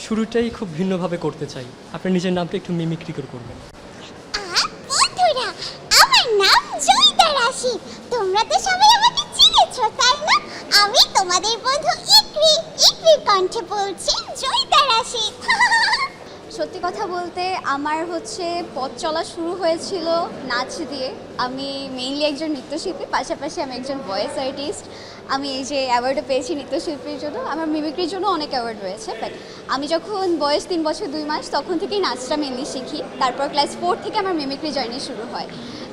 শুরুটাই খুব ভিন্নভাবে করতে চাই। আপনার নিজের নামটা একটু মিমিক্রি করে করবেন। বন্ধুরা, আমার নাম জয়িতা রাশি। তোমরা তো সবাই আমাকে চিনেছো, তাই না? আমি তোমাদের বন্ধু ইকরির কণ্ঠে বলছি জয়িতা রাশি। সত্যি কথা বলতে আমার হচ্ছে পথ চলা শুরু হয়েছিল নাচ দিয়ে। আমি মেইনলি একজন নৃত্যশিল্পী, পাশাপাশি আমি একজন ভয়েস আর্টিস্ট। আমি এই যে অ্যাওয়ার্ডও পেয়েছি নৃত্যশিল্পীর জন্য, আমার মিমিক্রির জন্য অনেক অ্যাওয়ার্ড রয়েছে। বাট আমি যখন বয়স 3 বছর 2 মাস তখন থেকেই নাচটা মেনলি শিখি। তারপর ক্লাস 4 থেকে আমার মিমিক্রি জার্নি শুরু হয়।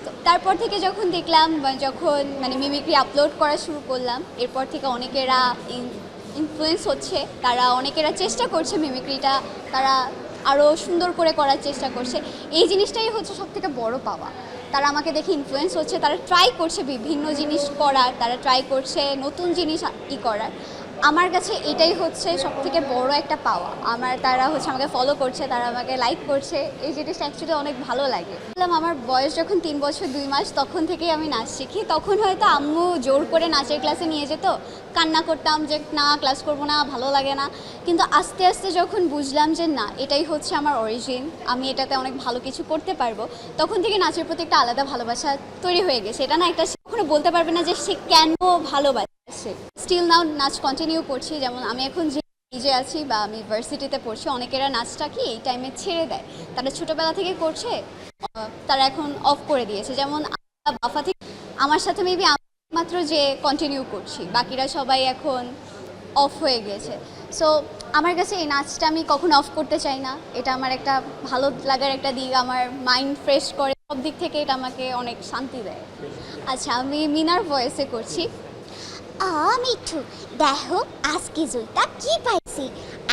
তো তারপর থেকে যখন দেখলাম যখন মিমিক্রি আপলোড করা শুরু করলাম, এরপর থেকে অনেকেরা ইনফ্লুয়েন্স হচ্ছে, তারা অনেকেরা চেষ্টা করছে মিমিক্রিটা তারা আরও সুন্দর করে করার চেষ্টা করছে। এই জিনিসটাই হচ্ছে সবথেকে বড় পাওয়া। তারা আমাকে দেখে ইনফ্লুয়েন্স হচ্ছে, তারা ট্রাই করছে বিভিন্ন জিনিস করার, তারা ট্রাই করছে নতুন জিনিস করার। আমার কাছে এটাই হচ্ছে সবথেকে বড় একটা পাওয়া। তারা হচ্ছে আমাকে ফলো করছে, তারা আমাকে লাইক করছে, এই জিনিসটা অ্যাকচুয়ালি অনেক ভালো লাগে। আমার বয়স যখন 3 বছর 2 মাস তখন থেকেই আমি নাচ শিখি। তখন হয়তো আম্মু জোর করে নাচের ক্লাসে নিয়ে যেত, কান্না করতাম যে না ক্লাস করবো না, ভালো লাগে না। কিন্তু আস্তে আস্তে যখন বুঝলাম যে না এটাই হচ্ছে আমার অরিজিন, আমি এটাতে অনেক ভালো কিছু করতে পারবো, তখন থেকে নাচের প্রতি একটা আলাদা ভালোবাসা তৈরি হয়ে গেছে। এটা না একটা কখনো বলতে পারবে না যে সে কেন ভালোবাসে। স্টিল নাও নাচ কন্টিনিউ করছি। যেমন আমি এখন যে নিজে আছি বা আমি ভার্সিটিতে পড়ছি, অনেকেরা নাচটা কি এই টাইমে ছেড়ে দেয়, তারা ছোটোবেলা থেকে করছে, তারা এখন অফ করে দিয়েছে। যেমন বাফা থেকে আমার সাথে মেবি মাত্র যে কন্টিনিউ করছি, বাকিরা সবাই এখন অফ হয়ে গেছে। সো আমার কাছে এই নাচটা আমি কখনো অফ করতে চাই না। এটা আমার একটা ভালো লাগার একটা দিক, আমার মাইন্ড ফ্রেশ করে, সব দিক থেকে এটা আমাকে অনেক শান্তি দেয়। আচ্ছা, আমি মিনার ভয়েসে করছি। মিঠু, দেখো আজকে জয়িতা কি পাইছি।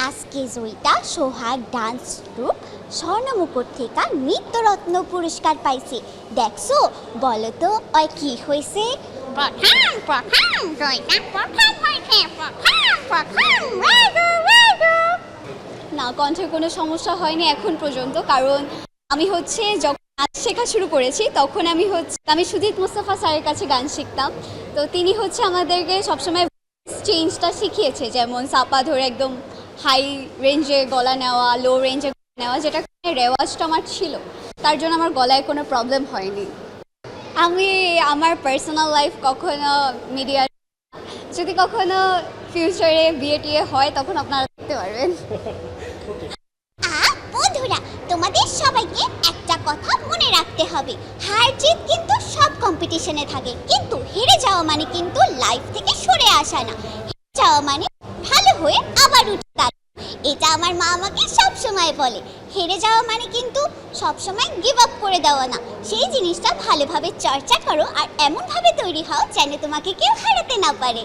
আজকে জয়িতা সোহাগ ডান্স গ্রুপ স্বর্ণমুকুট থেকে নৃত্যরত্ন পুরস্কার পাইছে। দেখছো, বলো তো ওই কি হয়েছে? না, কণ্ঠের কোনো সমস্যা হয়নি এখন পর্যন্ত। কারণ আমি হচ্ছে যখন নাচ শেখা শুরু করেছি তখন আমি সুজিত মুস্তাফা স্যারের কাছে গান শিখতাম। তো তিনি হচ্ছে আমাদেরকে সবসময় চেঞ্জটা শিখিয়েছে, যেমন সাপা ধরে একদম হাই রেঞ্জে গলা নেওয়া, লো রেঞ্জে গলা নেওয়া, যেটা রেওয়াজটা আমার ছিল, তার জন্য আমার গলায় কোনো প্রবলেম হয়নি। আমি আমার পার্সোনাল লাইফ কখনো মিডিয়া, যদি কখনো ফিউচারে বিয়ে টিয়ে হয় তখন আপনারা দেখতে পারবেন। বন্ধুরা, তোমাদের সবাইকে একটা কথা মনে রাখতে হবে, হার জিত কিন্তু সব কম্পিটিশনে থাকে, কিন্তু হেরে যাওয়া মানে কিন্তু লাইফ থেকে সরে আসা না। হেরে যাওয়া মানে ভালো হয়ে আবার উঠে দাঁড়ানো। এটা আমার মা আমাকে সব সময় বলে। হেরে যাওয়া মানে কিন্তু সব সময় গিভ আপ করে দেওয়া না। সেই জিনিসটা ভালোভাবে চর্চা করো আর এমনভাবে তৈরি হও যেন তোমাকে কেউ হারাতে না পারে।